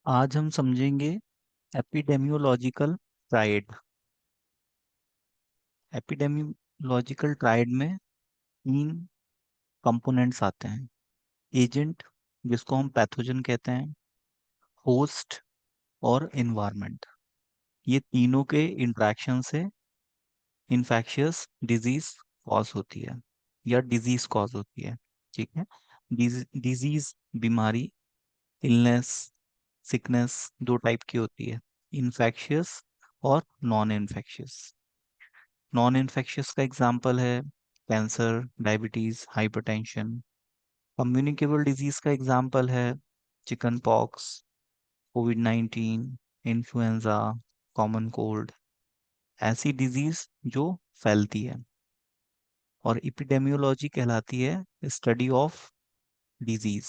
आज हम समझेंगे एपिडेमियोलॉजिकल ट्रायड। एपिडेमियोलॉजिकल ट्रायड में तीन कंपोनेंट्स आते हैं। एजेंट, जिसको हम पैथोजन कहते हैं, होस्ट और एनवायरनमेंट। ये तीनों के इंटरेक्शन से इन्फेक्शियस डिजीज कॉज होती है या डिजीज कॉज होती है। ठीक है। डिजीज, बीमारी, इलनेस, सिकनेस दो टाइप की होती है, इन्फेक्शियस और नॉन इन्फेक्शियस। नॉन इन्फेक्शियस का एग्जाम्पल है cancer, diabetes, hypertension. Communicable disease का एग्जाम्पल है chicken pox, Covid 19, influenza, common cold. ऐसी डिजीज जो फैलती है। और इपिडेमियोलॉजी कहलाती है स्टडी ऑफ डिजीज,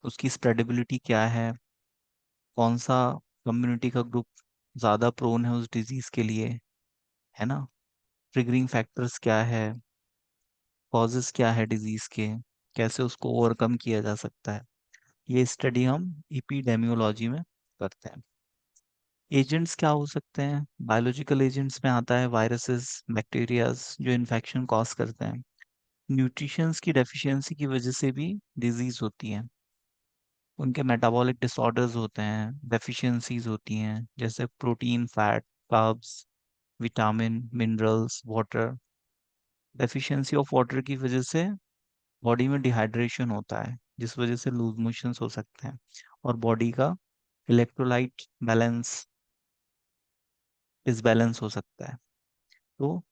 उसकी स्प्रेडेबिलिटी क्या है, कौन सा कम्युनिटी का ग्रुप ज्यादा प्रोन है उस डिजीज के लिए, है ना। ट्रिगरिंग फैक्टर्स क्या है, कॉजेस क्या है डिजीज के, कैसे उसको ओवरकम किया जा सकता है। ये स्टडी हम इपिडेमियोलॉजी में करते हैं। एजेंट्स क्या हो सकते हैं? बायोलॉजिकल एजेंट्स में आता है वायरसेस, बैक्टीरियाज जो इन्फेक्शन कॉज करते हैं। न्यूट्रिशंस की डेफिशिएंसी की वजह से भी डिजीज होती है। उनके मेटाबॉलिक डिसऑर्डर्स होते हैं, डेफिशिएंसीज होती हैं, जैसे protein, fat, carbs, vitamin, minerals, water. Deficiency of water की वजह से बॉडी में डिहाइड्रेशन होता है, जिस वजह से लूज मोशंस हो सकते हैं। और बॉडी का इलेक्ट्रोलाइट बैलेंस डिसबैलेंस हो सकता है। तो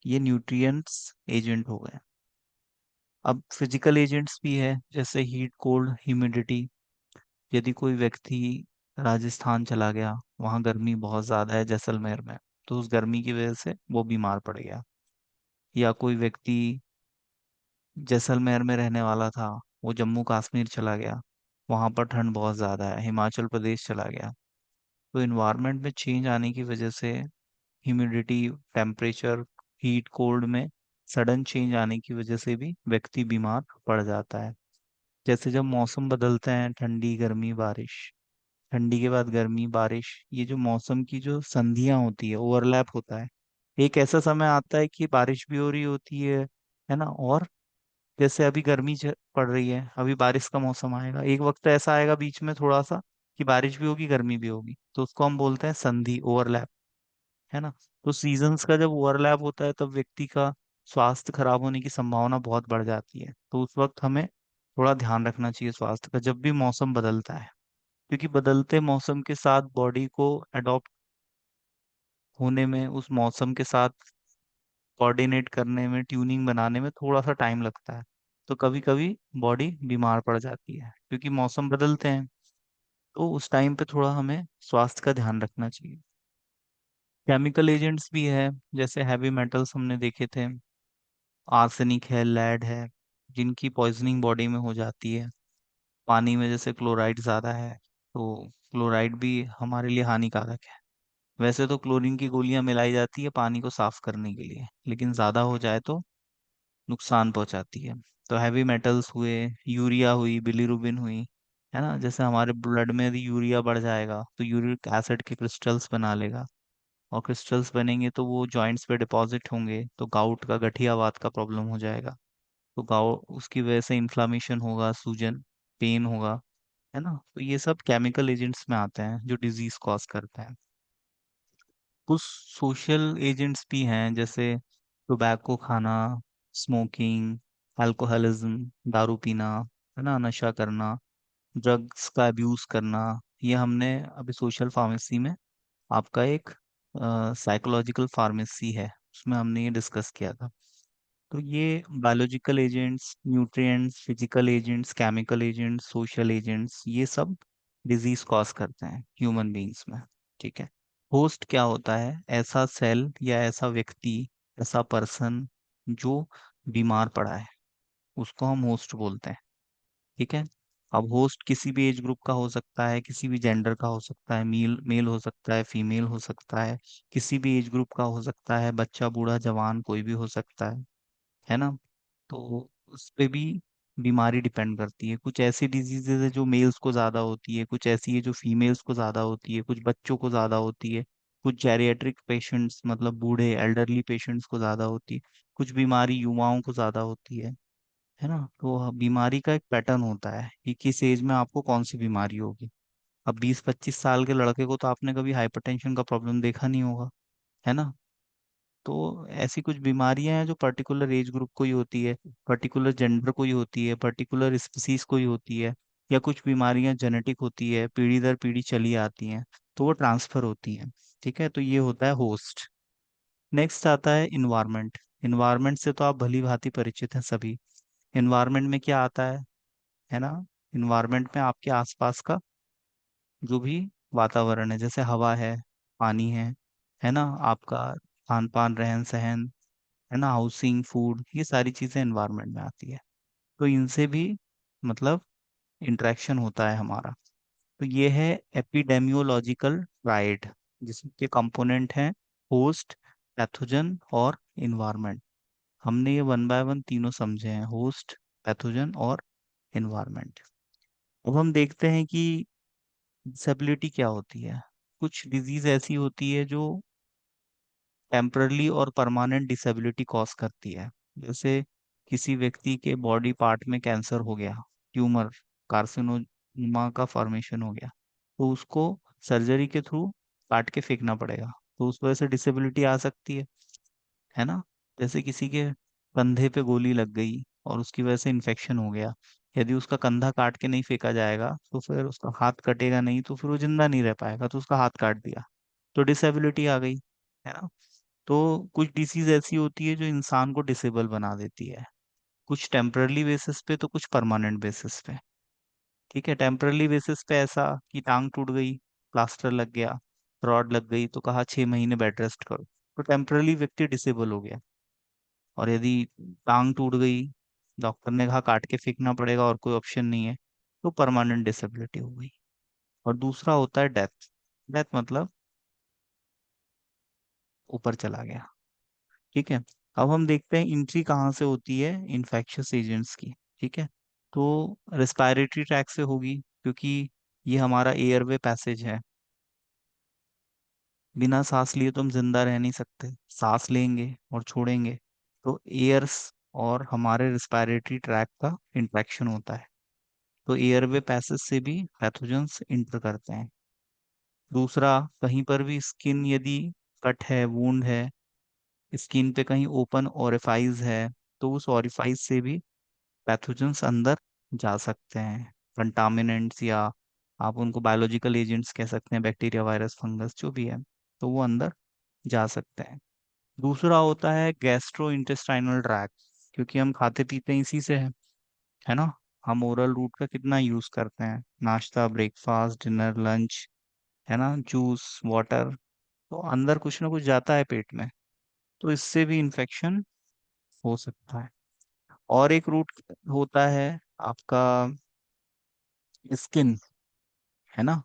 ये न्यूट्रिएंट्स एजेंट हो गए। अब फिजिकल एजेंट्स भी है, जैसे हीट, कोल्ड, ह्यूमिडिटी। यदि कोई व्यक्ति राजस्थान चला गया, वहाँ गर्मी बहुत ज़्यादा है जैसलमेर में, तो उस गर्मी की वजह से वो बीमार पड़ गया। या कोई व्यक्ति जैसलमेर में रहने वाला था, वो जम्मू कश्मीर चला गया, वहाँ पर ठंड बहुत ज़्यादा है, हिमाचल प्रदेश चला गया। तो इन्वायरमेंट में चेंज आने की वजह से, ह्यूमिडिटी, टेम्परेचर, हीट कोल्ड में सडन चेंज आने की वजह से भी व्यक्ति बीमार पड़ जाता है। जैसे जब मौसम बदलते हैं, ठंडी, गर्मी, बारिश, ठंडी के बाद गर्मी, बारिश, ये जो मौसम की जो संधियां होती है, ओवरलैप होता है। एक ऐसा समय आता है कि बारिश भी हो रही होती है ना। और जैसे अभी पड़ रही है, अभी बारिश का मौसम आएगा, एक वक्त ऐसा आएगा बीच में थोड़ा सा कि बारिश भी होगी, गर्मी भी होगी, तो उसको हम बोलते हैं संधि, ओवरलैप, है ना। तो सीजन्स का जब ओवरलैप होता है, तब व्यक्ति का स्वास्थ्य खराब होने की संभावना बहुत बढ़ जाती है। तो उस वक्त हमें थोड़ा ध्यान रखना चाहिए स्वास्थ्य का, जब भी मौसम बदलता है। क्योंकि बदलते मौसम के साथ बॉडी को अडॉप्ट होने में, उस मौसम के साथ कोऑर्डिनेट करने में, ट्यूनिंग बनाने में थोड़ा सा टाइम लगता है। तो कभी कभी बॉडी बीमार पड़ जाती है, क्योंकि मौसम बदलते हैं। तो उस टाइम पे थोड़ा हमें स्वास्थ्य का ध्यान रखना चाहिए। केमिकल एजेंट्स भी है, जैसे हैवी मेटल्स हमने देखे थे, आर्सेनिक है, लेड है, जिनकी पॉइजनिंग बॉडी में हो जाती है। पानी में जैसे क्लोराइड ज़्यादा है, तो क्लोराइड भी हमारे लिए हानिकारक है। वैसे तो क्लोरीन की गोलियां मिलाई जाती है पानी को साफ करने के लिए, लेकिन ज़्यादा हो जाए तो नुकसान पहुंचाती है। तो हैवी मेटल्स हुए, यूरिया हुई, बिलीरुबिन हुई, है ना। जैसे हमारे ब्लड में यदि यूरिया बढ़ जाएगा, तो यूरिक एसिड के क्रिस्टल्स बना लेगा। और क्रिस्टल्स बनेंगे तो वो जॉइंट्स पे डिपॉजिट होंगे, तो गाउट का, गठियावात का प्रॉब्लम हो जाएगा। तो गाउ उसकी वजह से इन्फ्लामेशन होगा, सूजन, पेन होगा, है ना। तो ये सब केमिकल एजेंट्स में आते हैं जो डिजीज कॉज करते हैं। कुछ सोशल एजेंट्स भी हैं, जैसे टोबैको खाना, स्मोकिंग, अल्कोहलिज्म, दारू पीना, है ना, नशा करना, ड्रग्स का अब्यूज करना। ये हमने अभी सोशल फार्मेसी में, आपका एक साइकोलॉजिकल फार्मेसी है, उसमें हमने ये डिस्कस किया था। तो ये biological agents, nutrients, physical agents, chemical agents, social agents, ये सब डिजीज कॉज करते हैं ह्यूमन बीइंग्स में। ठीक है। होस्ट क्या होता है? ऐसा सेल या ऐसा व्यक्ति, ऐसा पर्सन जो बीमार पड़ा है, उसको हम होस्ट बोलते हैं। ठीक है। अब होस्ट किसी भी एज ग्रुप का हो सकता है, किसी भी जेंडर का हो सकता है, मेल मेल हो सकता है, फीमेल हो सकता है, किसी भी एज ग्रुप का हो सकता है, बच्चा, बूढ़ा, जवान, कोई भी हो सकता है ना। तो उस पे भी बीमारी डिपेंड करती है। कुछ ऐसी डिजीजेज है जो मेल्स को ज्यादा होती है, कुछ ऐसी है जो फीमेल्स को ज्यादा होती है, कुछ बच्चों को ज्यादा होती है, कुछ जेरिएट्रिक पेशेंट्स मतलब बूढ़े एल्डरली पेशेंट्स को ज्यादा होती है, कुछ बीमारी युवाओं को ज्यादा होती है ना। तो बीमारी का एक पैटर्न होता है कि किस एज में आपको कौन सी बीमारी होगी। अब 20-25 साल के लड़के को तो आपने कभी हाइपरटेंशन का प्रॉब्लम देखा नहीं होगा, है ना। तो ऐसी कुछ बीमारियां हैं जो पर्टिकुलर एज ग्रुप को ही होती है, पर्टिकुलर जेंडर को ही होती है, पर्टिकुलर स्पीसीज को ही होती है, या कुछ बीमारियां जेनेटिक होती है, पीढ़ी दर पीढ़ी चली आती हैं, तो वो ट्रांसफर होती हैं। ठीक है, तो ये होता है होस्ट। नेक्स्ट आता है इन्वायरमेंट। इन्वायरमेंट से तो आप भली भांति परिचित हैं सभी। इन्वायरमेंट में क्या आता है ना। इन्वायरमेंट में आपके आसपास का जो भी वातावरण है, जैसे हवा है, पानी है ना, आपका खान पान रहन सहन, है ना, हाउसिंग फूड, ये सारी चीजें एनवायरनमेंट में आती है। तो इनसे भी मतलब इंटरेक्शन होता है हमारा। तो ये है एपिडेमियोलॉजिकल ट्राइड, जिसके कंपोनेंट हैं होस्ट, पैथोजन और इन्वायरमेंट। हमने ये वन बाय वन तीनों समझे हैं, होस्ट, पैथोजन और इन्वायरमेंट। अब हम देखते हैं कि डिसेबिलिटी क्या होती है। कुछ डिजीज ऐसी होती है जो टेम्परली और परमानेंट डिसेबिलिटी कॉज करती है। जैसे किसी व्यक्ति के बॉडी पार्ट में कैंसर हो गया, ट्यूमर, कार्सिनोमा का फॉर्मेशन हो गया, तो उसको सर्जरी के थ्रू काट के फेंकना पड़ेगा, तो उस वजह से डिसेबिलिटी आ सकती है ना। जैसे किसी के कंधे पे गोली लग गई और उसकी वजह से इन्फेक्शन हो गया, यदि उसका कंधा काट के नहीं फेंका जाएगा तो फिर उसका हाथ कटेगा नहीं, तो फिर वो जिंदा नहीं रह पाएगा, तो उसका हाथ काट दिया तो डिसेबिलिटी आ गई, है ना। तो कुछ डिसीज ऐसी होती है जो इंसान को डिसेबल बना देती है, कुछ टेम्परली बेसिस पे तो कुछ परमानेंट बेसिस पे। ठीक है, टेम्परली बेसिस पे ऐसा कि टांग टूट गई, प्लास्टर लग गया, रॉड लग गई, तो कहा 6 महीने बेड रेस्ट करो, तो टेम्परली व्यक्ति डिसेबल हो गया। और यदि टांग टूट गई, डॉक्टर ने कहा काट के फेंकना पड़ेगा और कोई ऑप्शन नहीं है, तो परमानेंट डिसेबिलिटी हो गई। और दूसरा होता है डेथ। डेथ मतलब ऊपर चला गया। ठीक है, अब हम देखते हैं एंट्री कहाँ से होती है इन्फेक्शियस एजेंट्स की। ठीक है, तो रेस्पिरेटरी ट्रैक से होगी, क्योंकि ये हमारा एयरवे पैसेज है। बिना सांस लिए तो हम जिंदा रह नहीं सकते, सांस लेंगे और छोड़ेंगे, तो एयर्स और हमारे रेस्पिरेटरी ट्रैक का इंट्रैक्शन होता है, तो एयरवे पैसेज से भी पैथोजेंस इंटर करते हैं। दूसरा, कहीं पर भी स्किन यदि कट है, वूंड है, स्किन पे कहीं ओपन ओरिफाइज है, तो उस ओरिफाइज से भी पैथोजेंस अंदर जा सकते हैं। कंटामिनेंट्स, या आप उनको बायोलॉजिकल एजेंट्स कह सकते हैं, बैक्टीरिया वायरस फंगस जो भी है, तो वो अंदर जा सकते हैं। दूसरा होता है गैस्ट्रो इंटेस्टाइनल ट्रैक, क्योंकि हम खाते पीते इसी से है ना। हम ओरल रूट का कितना यूज करते हैं, नाश्ता, ब्रेकफास्ट, डिनर, लंच, है ना, जूस, वाटर, तो अंदर कुछ ना कुछ जाता है पेट में, तो इससे भी इन्फेक्शन हो सकता है। और एक रूट होता है आपका स्किन, है ना।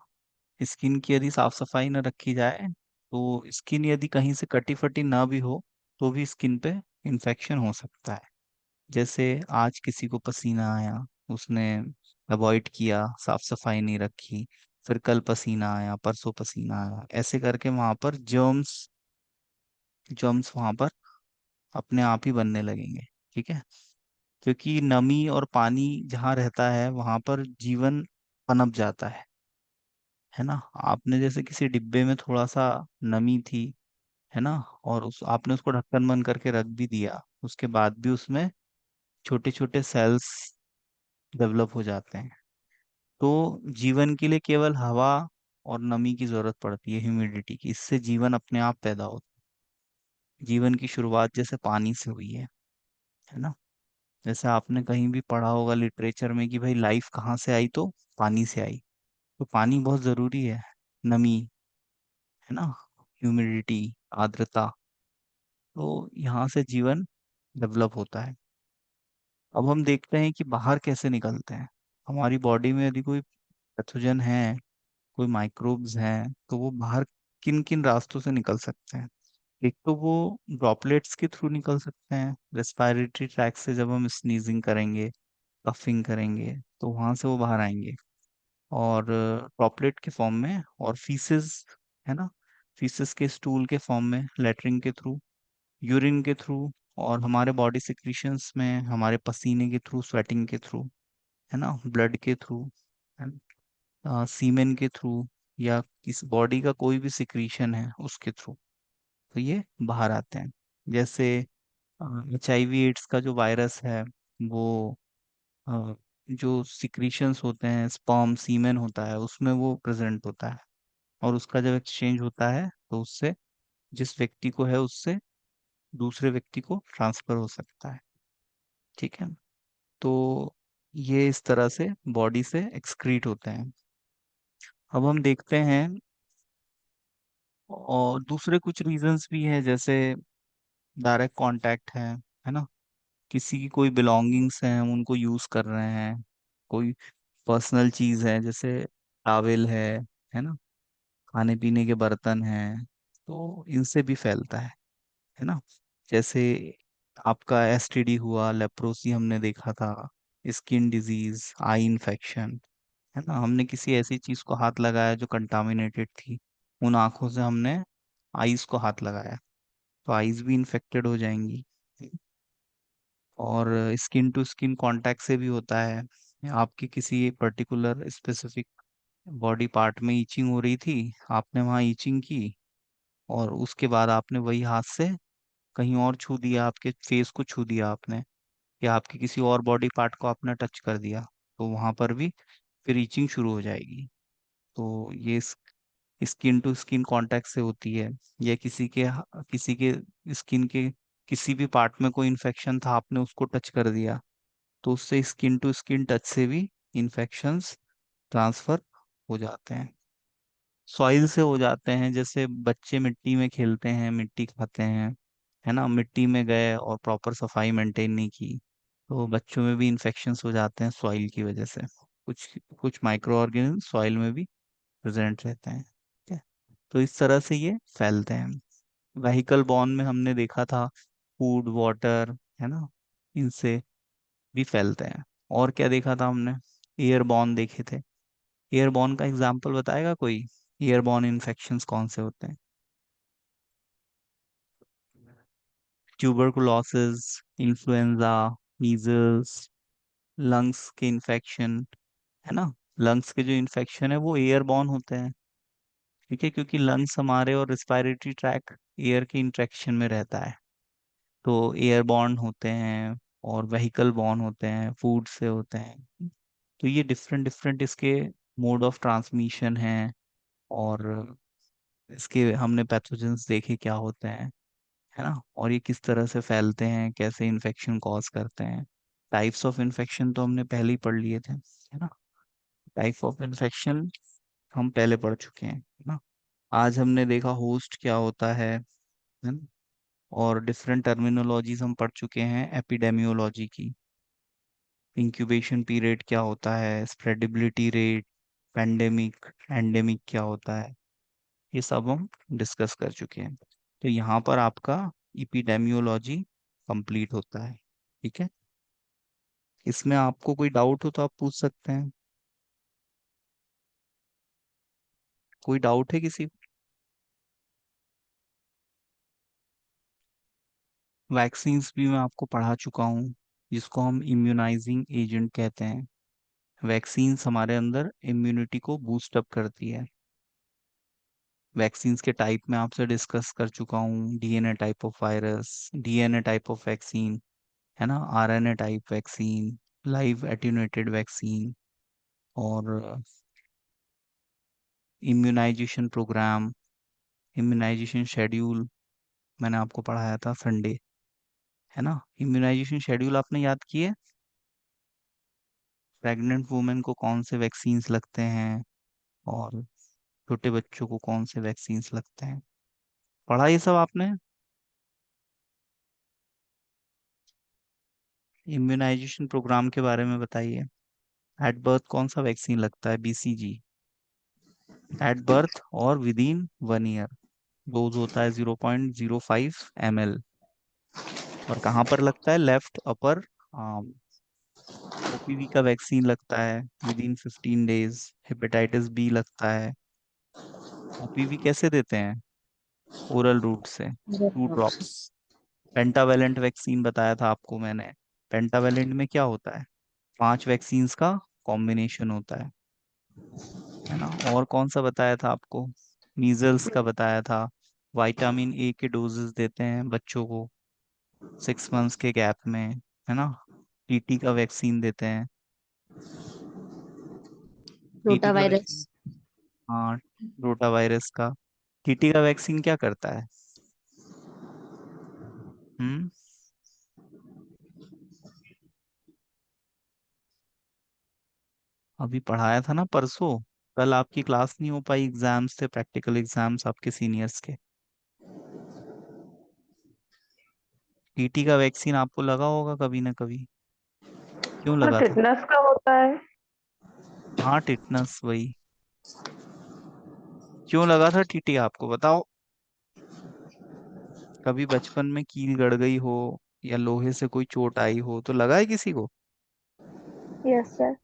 स्किन की यदि साफ सफाई न रखी जाए, तो स्किन यदि कहीं से कटी फटी ना भी हो, तो भी स्किन पे इन्फेक्शन हो सकता है। जैसे आज किसी को पसीना आया, उसने अवॉइड किया, साफ सफाई नहीं रखी, फिर कल पसीना आया, परसों पसीना आया, ऐसे करके वहां पर जर्म्स जर्म्स वहां पर अपने आप ही बनने लगेंगे। ठीक है, क्योंकि नमी और पानी जहाँ रहता है वहां पर जीवन पनप जाता है ना। आपने जैसे किसी डिब्बे में थोड़ा सा नमी थी, है ना, और उस आपने उसको ढक्कन बंद करके रख भी दिया, उसके बाद भी उसमें छोटे छोटे सेल्स डेवलप हो जाते हैं। तो जीवन के लिए केवल हवा और नमी की जरूरत पड़ती है, ह्यूमिडिटी की, इससे जीवन अपने आप पैदा होता है। जीवन की शुरुआत जैसे पानी से हुई है ना। जैसे आपने कहीं भी पढ़ा होगा लिटरेचर में कि भाई लाइफ कहाँ से आई, तो पानी से आई। तो पानी बहुत जरूरी है, नमी, है ना, ह्यूमिडिटी, आर्द्रता, तो यहाँ से जीवन डेवलप होता है। अब हम देखते हैं कि बाहर कैसे निकलते हैं। हमारी बॉडी में यदि कोई पैथोजन है, कोई माइक्रोब्स हैं, तो वो बाहर किन किन रास्तों से निकल सकते हैं। एक तो वो ड्रॉपलेट्स के थ्रू निकल सकते हैं, रेस्पिरेटरी ट्रैक से जब हम स्नीजिंग करेंगे, कफिंग करेंगे तो वहां से वो बाहर आएंगे, और ड्रॉपलेट के फॉर्म में, और फीसेस, है ना, फीसेस के स्टूल के फॉर्म में, लेटरिन के थ्रू, यूरिन के थ्रू, और हमारे बॉडी सिक्रीशंस में हमारे पसीने के थ्रू, स्वेटिंग के थ्रू, है ना, ब्लड के थ्रू, है ना, सीमेन के थ्रू, या किस बॉडी का कोई भी सिक्रीशन है उसके थ्रू, तो ये बाहर आते हैं। जैसे HIV एड्स का जो वायरस है, वो जो सिक्रीशंस होते हैं, स्पर्म सीमेन होता है, उसमें वो प्रेजेंट होता है, और उसका जब एक्सचेंज होता है तो उससे, जिस व्यक्ति को है उससे दूसरे व्यक्ति को ट्रांसफर हो सकता है। ठीक है, तो ये इस तरह से बॉडी से एक्सक्रीट होते हैं। अब हम देखते हैं, और दूसरे कुछ रीजंस भी है, जैसे डायरेक्ट कांटेक्ट है ना, किसी की कोई बिलोंगिंग्स हैं हम उनको यूज कर रहे हैं, कोई पर्सनल चीज है जैसे टॉवेल है ना, खाने पीने के बर्तन हैं, तो इनसे भी फैलता है ना। जैसे आपका STD हुआ, लेप्रोसी हमने देखा था, स्किन डिजीज, आई इन्फेक्शन, है ना, हमने किसी ऐसी चीज को हाथ लगाया जो कंटामिनेटेड थी, उन आंखों से हमने आईज को हाथ लगाया, तो आईज भी इन्फेक्टेड हो जाएंगी। और स्किन टू स्किन कांटेक्ट से भी होता है, आपकी किसी पर्टिकुलर स्पेसिफिक बॉडी पार्ट में ईचिंग हो रही थी, आपने वहां ईचिंग की, और उसके बाद आपने वही हाथ से कहीं और छू दिया, आपके फेस को छू दिया आपने, या आपके किसी और बॉडी पार्ट को आपने टच कर दिया, तो वहां पर भी फिर ईचिंग शुरू हो जाएगी। तो ये स्किन टू स्किन कांटेक्ट से होती है, या किसी के स्किन के किसी भी पार्ट में कोई इन्फेक्शन था, आपने उसको टच कर दिया, तो उससे स्किन टू स्किन टच से भी इन्फेक्शंस ट्रांसफर हो जाते हैं। सॉइल से हो जाते हैं, जैसे बच्चे मिट्टी में खेलते हैं, मिट्टी खाते हैं, है ना, मिट्टी में गए और प्रॉपर सफाई मेंटेन नहीं की, तो बच्चों में भी इन्फेक्शंस हो जाते हैं सॉइल की वजह से। कुछ कुछ माइक्रो ऑर्गेनिज्म सॉइल में भी प्रेजेंट रहते हैं। ठीक है, तो इस तरह से ये फैलते हैं। व्हीकल बॉर्न में हमने देखा था, फूड, वाटर, है ना, इनसे भी फैलते हैं। और क्या देखा था हमने, एयरबॉर्न देखे थे। एयरबॉर्न का एग्जांपल बताएगा कोई, एयरबॉर्न इन्फेक्शंस कौन से होते हैं? ट्यूबरकुलोसिस, इन्फ्लुएंजा, मीजल्स, लंग्स के इन्फेक्शन, है ना, लंग्स के जो इन्फेक्शन है वो एयरबॉर्न होते हैं। ठीक है, क्योंकि लंग्स हमारे और रिस्पायरेटरी ट्रैक एयर के इंट्रैक्शन में रहता है, तो एयरबॉर्न होते हैं, और व्हीकल बॉर्न होते हैं, फूड से होते हैं। तो ये डिफरेंट डिफरेंट इसके मोड ऑफ ट्रांसमिशन हैं, और इसके हमने पैथोजेंस देखे क्या होते हैं, है ना, और ये किस तरह से फैलते हैं, कैसे इन्फेक्शन कॉज करते हैं। टाइप्स ऑफ इन्फेक्शन तो हमने पहले ही पढ़ लिए थे, है ना, टाइप ऑफ इन्फेक्शन हम पहले पढ़ चुके हैं, है ना। आज हमने देखा होस्ट क्या होता है ना, और डिफरेंट टर्मिनोलॉजीज हम पढ़ चुके हैं एपिडेमियोलॉजी की। इंक्यूबेशन पीरियड क्या होता है, स्प्रेडेबिलिटी रेट, पेंडेमिक, एंडेमिक क्या होता है, ये सब हम डिस्कस कर चुके हैं। तो यहाँ पर आपका इपिडेमियोलॉजी कंप्लीट होता है। ठीक है, इसमें आपको कोई डाउट हो तो आप पूछ सकते हैं। कोई डाउट है किसी को? वैक्सीन्स भी मैं आपको पढ़ा चुका हूँ, जिसको हम इम्यूनाइजिंग एजेंट कहते हैं। वैक्सीन्स हमारे अंदर इम्यूनिटी को बूस्ट अप करती है। वैक्सीन्स के टाइप में आपसे डिस्कस कर चुका हूँ, DNA type of virus, DNA type of vaccine, है ना, RNA type vaccine, live attenuated vaccine, और इम्यूनाइजेशन प्रोग्राम, इम्यूनाइजेशन शेड्यूल मैंने आपको पढ़ाया था संडे, है ना। इम्यूनाइजेशन शेड्यूल आपने याद किए, प्रेग्नेंट वुमेन को कौन से वैक्सीन्स लगते हैं, और छोटे बच्चों को कौन से वैक्सीन्स लगते हैं, पढ़ा ये सब आपने? इम्यूनाइजेशन प्रोग्राम के बारे में बताइए। एट बर्थ कौन सा वैक्सीन लगता है? BCG। एट बर्थ और विद इन 1 ईयर। डोज होता है 0.05 ml। और कहाँ पर लगता है? Left upper arm. ओपीवी का वैक्सीन लगता है within 15 days. Hepatitis B लगता है। ओपीवी कैसे देते हैं? ओरल रूट से, टू ड्रॉप्स। पेंटावेलेंट वैक्सीन बताया था आपको मैंने। पेंटावेलेंट में क्या होता है? 5 वैक्सीन्स का कॉम्बिनेशन होता है ना। और कौन सा बताया था आपको? मीजल्स का बताया था। विटामिन ए के डोजेस देते हैं बच्चों को 6 मंथ्स के गैप में, है ना। टीटी का वैक्सीन देते हैं। टीटी रोटा का वायरस। वैक्सीन, हाँ, रोटा वायरस का। टीटी का वैक्सीन क्या करता है? हम्म। अभी पढ़ाया था ना परसों। कल आपकी क्लास नहीं हो पाई, एग्जाम्स थे, प्रैक्टिकल एग्जाम्स आपके सीनियर्स के। टीटी का वैक्सीन आपको लगा होगा कभी ना कभी। क्यों सर लगा था? टिटनेस का होता है। हाँ, टिटनस, वही। क्यों लगा था टीटी आपको, बताओ। कभी बचपन में कील गड़ गई हो या लोहे से कोई चोट आई हो तो लगा है किसी को? Yes sir.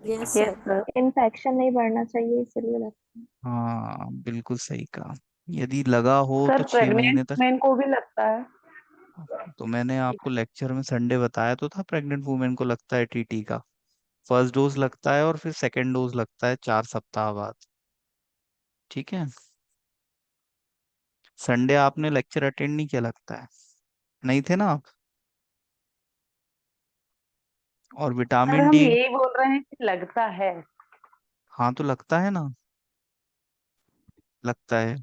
Yes yes sir. Sir. Infection नहीं बढ़ना चाहिए इसलिए लगता है। हाँ, बिल्कुल सही कहा। यदि लगा हो तो सर 6 महीने प्रेग्नेंट तक। मेन को भी लगता है। तो मैंने आपको लेक्चर में संडे बताया तो था, प्रेग्नेंट वुमेन को लगता है टीटी का। फर्स्ट डोज लगता है और फिर सेकेंड डोज लगता है 4 सप्ताह बाद। ठीक है। संडे आपने लेक्चर अटेंड नहीं किया लगता है, नहीं थे ना आप? और सर विटामिन हम डी। यही बोल रहे हैं कि लगता है। हाँ, तो लगता है ना, लगता है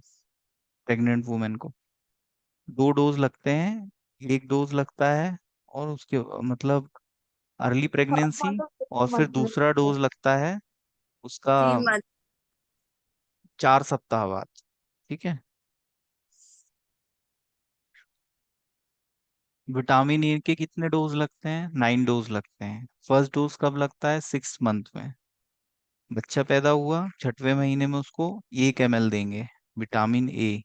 प्रेग्नेंट वुमेन को। 2 डोज लगते हैं, एक डोज लगता है और उसके मतलब अर्ली थर्ड प्रेगनेंसी, मंथ और और फिफ्थ फिर मंथ में दूसरा लगता है। डोज लगता है उसका 3 मंथ। 4 सप्ताह बाद। ठीक है। विटामिन ए के कितने डोज लगते हैं? 9 डोज लगते हैं। फर्स्ट डोज कब लगता है? 6 मंथ में। बच्चा पैदा हुआ 6वें महीने में उसको 1 ml देंगे विटामिन ए।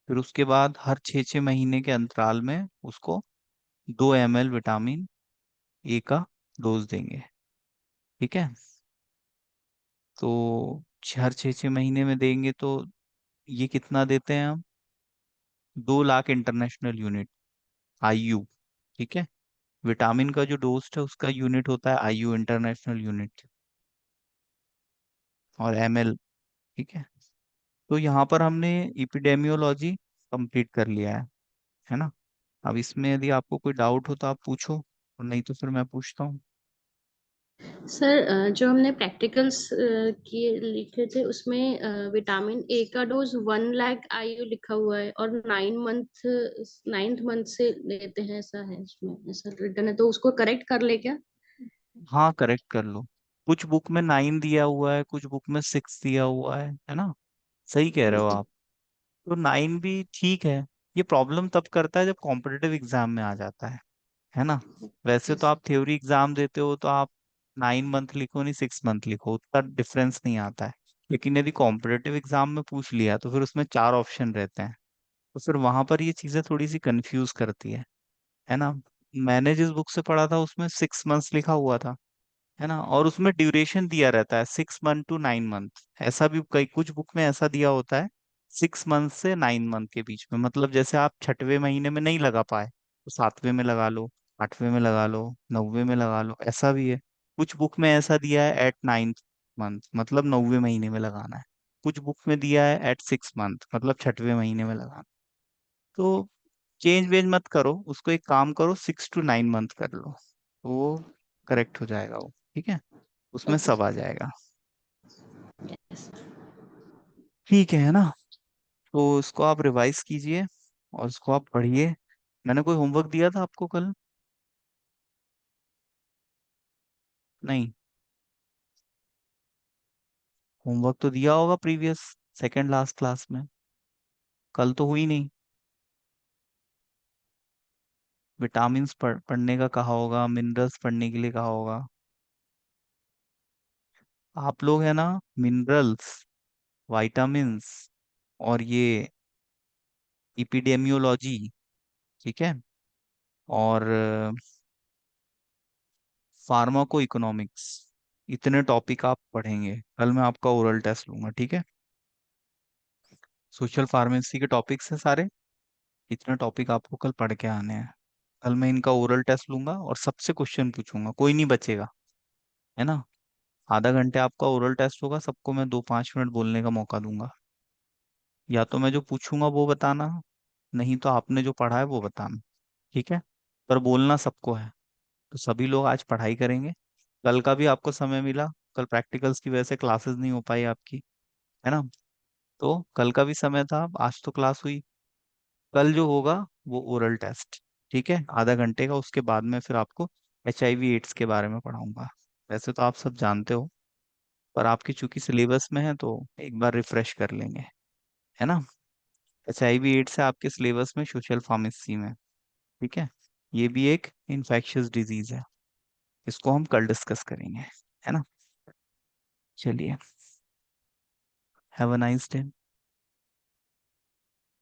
फिर उसके बाद हर 6 6 महीने के अंतराल में उसको 2 ml विटामिन ए का डोज देंगे। ठीक है। तो हर 6 6 महीने में देंगे तो ये कितना देते हैं हम? 2 लाख इंटरनेशनल यूनिट, आईयू। ठीक है। विटामिन का जो डोज है उसका यूनिट होता है आईयू, इंटरनेशनल यूनिट, और एमएल। ठीक है। तो यहाँ पर हमने इपिडेमियोलॉजी कंप्लीट कर लिया है ना। अब इसमें यदि आपको कोई डाउट हो तो आप पूछो, और नहीं तो फिर मैं पूछता हूँ। सर जो हमने प्रैक्टिकल्स किए लिखे थे उसमें विटामिन ए का डोज 1 लाख आईयू लिखा हुआ है और 9th मंथ से लेते हैं, ऐसा है उसमें, ऐसा रिटर्न है, तो उसको करेक्ट कर ले क्या? हाँ, करेक्ट कर लो। कुछ बुक में 9 दिया हुआ है, कुछ बुक में 6 दिया हुआ है ना। सही कह रहे हो आप। तो 9 भी ठीक है। ये प्रॉब्लम तब करता है जब कॉम्पिटिटिव एग्जाम में आ जाता है ना। वैसे तो आप थ्योरी एग्जाम देते हो तो आप 9 मंथ लिखो, नहीं 6 मंथ लिखो, उतना डिफरेंस नहीं आता है। लेकिन यदि कॉम्पिटिटिव एग्जाम में पूछ लिया तो फिर उसमें 4 ऑप्शन रहते हैं। तो फिर वहां पर ये चीजें थोड़ी सी कंफ्यूज करती है ना। मैंने जिस बुक से पढ़ा था उसमें 6 मंथ्स लिखा हुआ था, है ना। और उसमें ड्यूरेशन दिया रहता है 6 मंथ to 9 मंथ। ऐसा भी कई कुछ बुक में ऐसा दिया होता है 6 मंथ से 9 मंथ के बीच में, मतलब जैसे आप 6वें महीने में नहीं लगा पाए तो 7वें में लगा लो, 8वें में लगा लो, 9वें में लगा लो, ऐसा भी है। कुछ बुक में ऐसा दिया है एट 9th मंथ, मतलब 9वें महीने में लगाना है। कुछ बुक में दिया है एट 6 मंथ, मतलब 6वें महीने में लगाना। तो चेंज वेंज मत करो उसको, एक काम करो 6 to 9 मंथ कर लो, तो वो करेक्ट हो जाएगा वो। ठीक है। उसमें ओके। सब आ जाएगा। ठीक है ना। तो इसको आप रिवाइज कीजिए और इसको आप पढ़िए। मैंने कोई होमवर्क दिया था आपको कल? नहीं। होमवर्क तो दिया होगा प्रीवियस सेकंड लास्ट क्लास में। कल तो हुई नहीं। विटामिन्स पढ़ने का कहा होगा, मिनरल्स पढ़ने के लिए कहा होगा। आप लोग है ना, मिनरल्स, विटामिन्स, और ये इपिडेमियोलॉजी, ठीक है, और फार्माको इकोनॉमिक्स, इतने टॉपिक आप पढ़ेंगे। कल मैं आपका ओरल टेस्ट लूंगा, ठीक है। सोशल फार्मेसी के टॉपिक्स हैं सारे, इतने टॉपिक आपको कल पढ़ के आने हैं। कल मैं इनका ओरल टेस्ट लूंगा और सबसे क्वेश्चन पूछूंगा, कोई नहीं बचेगा, है ना। आधा घंटे आपका ओरल टेस्ट होगा, सबको मैं 2-5 मिनट बोलने का मौका दूंगा। या तो मैं जो पूछूंगा वो बताना, नहीं तो आपने जो पढ़ा है वो बताना, ठीक है। पर बोलना सबको है। तो सभी लोग आज पढ़ाई करेंगे। कल का भी आपको समय मिला, कल प्रैक्टिकल्स की वजह से क्लासेस नहीं हो पाई आपकी, है ना। तो कल का भी समय था, आज तो क्लास हुई। कल जो होगा वो ओरल टेस्ट, ठीक है, आधा घंटे का। उसके बाद में फिर आपको HIV एड्स के बारे में पढ़ाऊंगा। वैसे तो आप सब जानते हो, पर आपकी चूंकि सिलेबस में है तो एक बार रिफ्रेश कर लेंगे, है ना। HIV एड्स है आपके सिलेबस में सोशल फार्मेसी में, ठीक है। ये भी एक इन्फेक्शियस डिजीज है, इसको हम कल डिस्कस करेंगे, है ना। चलिए, हैव अ नाइस डे।